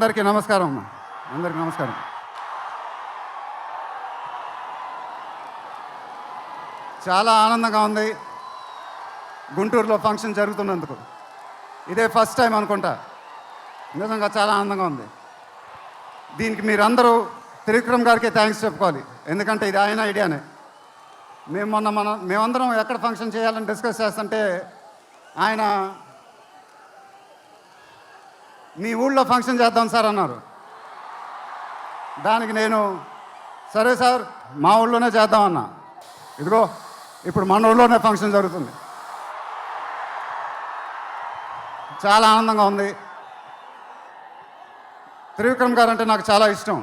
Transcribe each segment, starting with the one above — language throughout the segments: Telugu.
అందరికీ నమస్కారం అమ్మా, అందరికీ నమస్కారం. చాలా ఆనందంగా ఉంది గుంటూరులో ఫంక్షన్ జరుగుతున్నందుకు. ఇదే ఫస్ట్ టైం అనుకుంటా. నిజంగా చాలా ఆనందంగా ఉంది. దీనికి మీరందరూ త్రివిక్రమ్ గారికి థ్యాంక్స్ చెప్పుకోవాలి, ఎందుకంటే ఇది ఆయన ఐడియానే. మేమందరం ఎక్కడ ఫంక్షన్ చేయాలని డిస్కస్ చేస్తుంటే ఆయన మీ ఊళ్ళో ఫంక్షన్ చేద్దాం సార్ అన్నారు. దానికి నేను సరే సార్ మా ఊళ్ళోనే చేద్దామన్నా. ఇదిగో ఇప్పుడు మన ఊళ్ళోనే ఫంక్షన్ జరుగుతుంది. చాలా ఆనందంగా ఉంది. త్రివిక్రమ్ గారు అంటే నాకు చాలా ఇష్టం.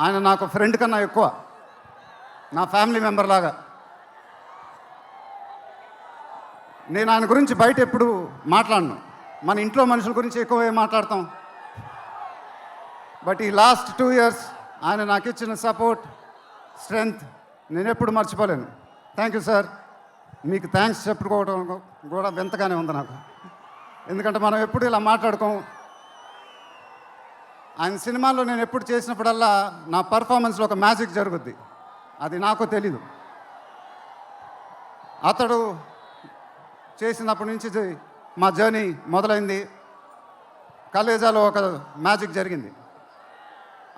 ఆయన నాకు ఫ్రెండ్ కన్నా ఎక్కువ, నా ఫ్యామిలీ మెంబర్ లాగా. నేను ఆయన గురించి బయట ఎప్పుడు మాట్లాడను, మన ఇంట్లో మనుషుల గురించి ఎక్కువ మాట్లాడతాం. బట్ ఈ లాస్ట్ 2 years ఆయన నాకు ఇచ్చిన సపోర్ట్, స్ట్రెంగ్త్ నేను ఎప్పుడు మర్చిపోలేను. Thank you sir. మీకు థ్యాంక్స్ చెప్పుకోవడం కూడా వింతగానే ఉంది నాకు, ఎందుకంటే మనం ఎప్పుడు ఇలా మాట్లాడుకోం. ఆయన సినిమాల్లో నేను ఎప్పుడు చేసినప్పుడల్లా నా పర్ఫార్మెన్స్లో ఒక మ్యాజిక్ జరుగుద్ది, అది నాకు తెలీదు. అతడు చేసినప్పటి నుంచి మా జర్నీ మొదలైంది. కలేజాలో ఒక మ్యాజిక్ జరిగింది,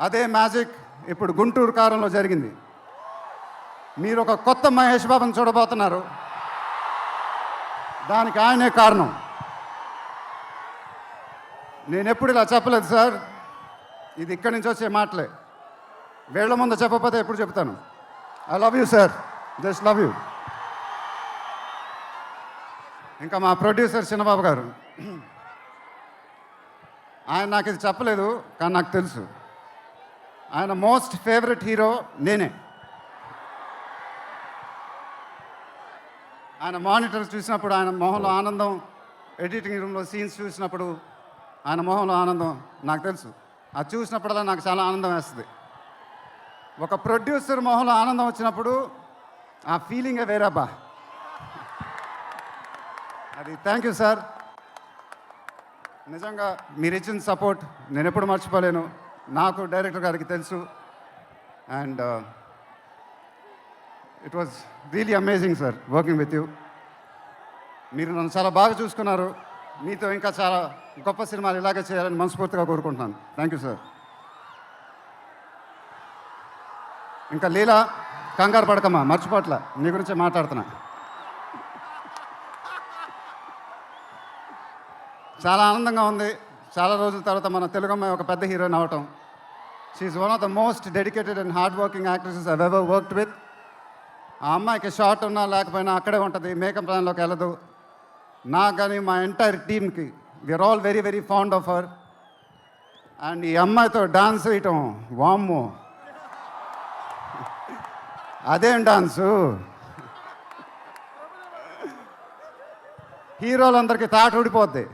అదే మ్యాజిక్ ఇప్పుడు గుంటూరు కారంలో జరిగింది. మీరు ఒక కొత్త మహేష్ బాబుని చూడబోతున్నారు, దానికి ఆయనే కారణం. నేను ఎప్పుడు ఇలా చెప్పలేదు సార్, ఇది ఇక్కడి నుంచి వచ్చే మాటలే. వేళ్ల ముందు చెప్పకపోతే ఎప్పుడు చెప్తాను. I love you sir, just love you. ఇంకా మా ప్రొడ్యూసర్ చిన్నబాబు గారు, ఆయన నాకు ఇది చెప్పలేదు కానీ నాకు తెలుసు. ఆయన మోస్ట్ ఫేవరెట్ హీరో నేనే. ఆయన మానిటర్ చూసినప్పుడు ఆయన మొహంలో ఆనందం, ఎడిటింగ్ రూమ్లో సీన్స్ చూసినప్పుడు ఆయన మొహంలో ఆనందం నాకు తెలుసు. అది చూసినప్పుడల్లా నాకు చాలా ఆనందం వేస్తుంది. ఒక ప్రొడ్యూసర్ మొహంలో ఆనందం వచ్చినప్పుడు ఆ ఫీలింగే వేరబ్బా. అది థ్యాంక్ యూ సార్. నిజంగా మీరు ఇచ్చిన సపోర్ట్ నేను ఎప్పుడు మర్చిపోలేను. నాకు డైరెక్టర్ గారికి తెలుసు. And it was really amazing sir working with you. మీరు నన్ను చాలా బాగా చూసుకున్నారు. మీతో ఇంకా చాలా గొప్ప సినిమాలు ఇలాగే చేయాలని మనస్ఫూర్తిగా కోరుకుంటున్నాను. Thank you sir. ఇంకా లీలా, కంగారు పడకమ్మా, మర్చిపోట్ల, నీ గురించే మాట్లాడుతున్నా. చాలా ఆనందంగా ఉంది. చాలా రోజుల తర్వాత మన తెలుగు అమ్మాయి ఒక పెద్ద హీరోయిన్ అవటం. She's one of the most dedicated and hard working actresses I ever worked with. ఆ అమ్మాయికి షార్ట్ ఉన్నా లేకపోయినా అక్కడే ఉంటుంది, మేకప్ ప్లాన్లోకి వెళ్ళదు. నాకు కానీ మా ఎంటైర్ టీమ్కి we're all very very fond of her. And ఈ అమ్మాయితో డాన్స్ వేయటం, వామ్మో అదేం డాన్సు, హీరోలందరికీ తాట ఊడిపోద్ది.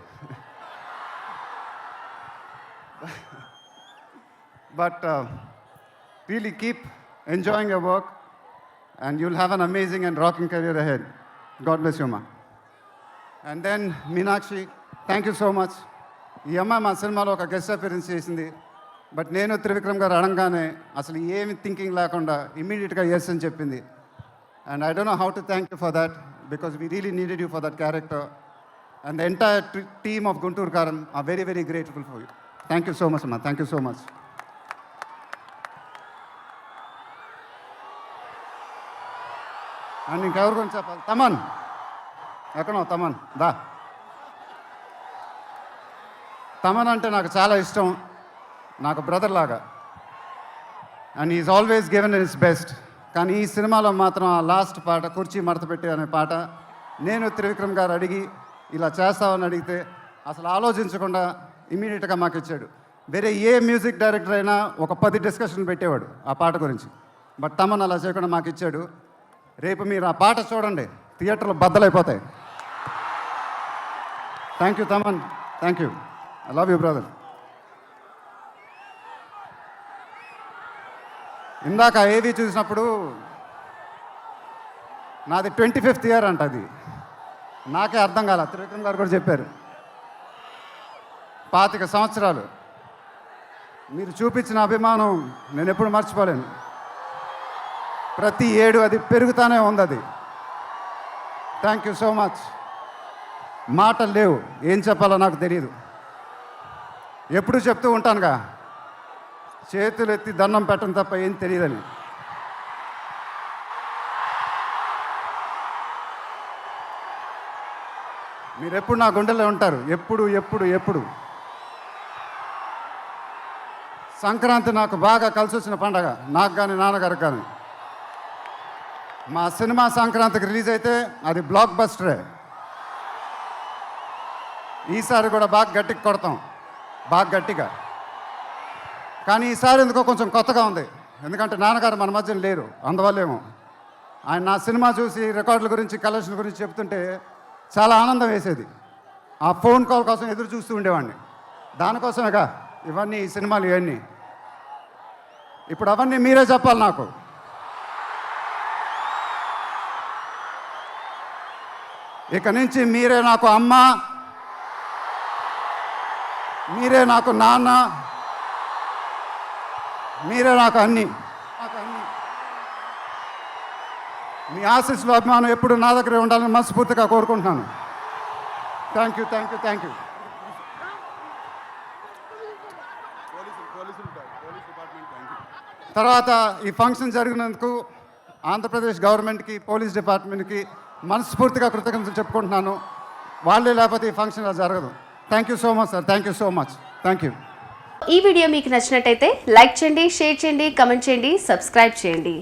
But really keep enjoying your work and you'll have an amazing and rocking career ahead. God bless you, ma. And then Meenakshi, thank you so much. ఈ అమ్మాయి మా సినిమాలో ఒక గెస్ట్ అపియరెన్స్ చేసింది. బట్ నేను త్రివిక్రమ్ గారు అడగగానే అసలు ఏమి థింకింగ్ లేకుండా ఇమ్మీడియట్గా ఎస్ అని చెప్పింది. And I don't know how to thank you for that, because we really needed you for that character. And the entire team of Guntur Kaaram are very very grateful for you. Thank you so much అమ్మా, thank you so much. And ఇంకెవరి గురించి చెప్పాలి? తమన్ ఎక్కడో, తమన్ దా. తమన్ అంటే నాకు చాలా ఇష్టం, నాకు బ్రదర్ లాగా. And is always given his best. కానీ ఈ సినిమాలో మాత్రం ఆ లాస్ట్ పాట, కుర్చీ మడత పెట్టి అనే పాట, నేను త్రివిక్రమ్ గారు అడిగి ఇలా చేస్తామని అడిగితే అసలు ఆలోచించకుండా ఇమీడియట్గా మాకు ఇచ్చాడు. వేరే ఏ మ్యూజిక్ డైరెక్టర్ అయినా ఒక 10 డిస్కషన్ పెట్టేవాడు ఆ పాట గురించి. బట్ తమన్ అలా చేయకుండా మాకు ఇచ్చాడు. రేపు మీరు ఆ పాట చూడండి, థియేటర్లో బద్దలైపోతాయి. Thank you Thaman, thank you. I love you brother. ఇందాక ఏవి చూసినప్పుడు నాది 25th year అంట. అది నాకే అర్థం కాల, త్రివిక్రమ్ గారు కూడా చెప్పారు. 25 సంవత్సరాలు మీరు చూపించిన అభిమానం నేను ఎప్పుడు మర్చిపోలేను. ప్రతి ఏడు అది పెరుగుతూనే ఉంది. అది థ్యాంక్ యూ సో మచ్. మాటలు లేవు, ఏం చెప్పాలో నాకు తెలియదు. ఎప్పుడు చెప్తూ ఉంటానుగా, చేతులు ఎత్తి దండం పెట్టడం తప్ప ఏం తెలియదని. మీరు ఎప్పుడు నా గుండెల్లో ఉంటారు, ఎప్పుడు ఎప్పుడు ఎప్పుడు. సంక్రాంతి నాకు బాగా కలిసి వచ్చిన పండగ, నాకు కానీ నాన్నగారికి కానీ. మా సినిమా సంక్రాంతికి రిలీజ్ అయితే అది బ్లాక్ బస్టరే. ఈసారి కూడా బాగా గట్టిగా కొడతాం, బాగా గట్టిగా. కానీ ఈసారి ఎందుకో కొంచెం కొత్తగా ఉంది, ఎందుకంటే నాన్నగారు మన మధ్యన లేరు, అందువల్లేమో. ఆయన నా సినిమా చూసి రికార్డుల గురించి కలెక్షన్ గురించి చెప్తుంటే చాలా ఆనందం వేసేది. ఆ ఫోన్ కాల్ కోసం ఎదురు చూస్తూ ఉండేవాడిని. దానికోసమేగా ఇవన్నీ, ఈ సినిమాలు ఇవన్నీ. ఇప్పుడు అవన్నీ మీరే చెప్పాలి నాకు. ఇక నుంచి మీరే నాకు అమ్మ, మీరే నాకు నాన్న, మీరే నాకు అన్నీ. మీ ఆశీస్సులు, అభిమానం ఎప్పుడు నా దగ్గరే ఉండాలని మనస్ఫూర్తిగా కోరుకుంటున్నాను. Thank you, thank you, thank you. తర్వాత ఈ ఫంక్షన్ జరిగినందుకు ఆంధ్రప్రదేశ్ గవర్నమెంట్కి, పోలీస్ డిపార్ట్మెంట్కి మనస్ఫూర్తిగా కృతజ్ఞతలు చెప్పుకుంటున్నాను. వాళ్ళే లేకపోతే ఈ ఫంక్షన్ ఇలా జరగదు. Thank you so much sir, thank you so much, thank you. ఈ వీడియో మీకు నచ్చినట్టయితే లైక్ చేయండి, షేర్ చేయండి, కమెంట్ చేయండి, సబ్స్క్రైబ్ చేయండి.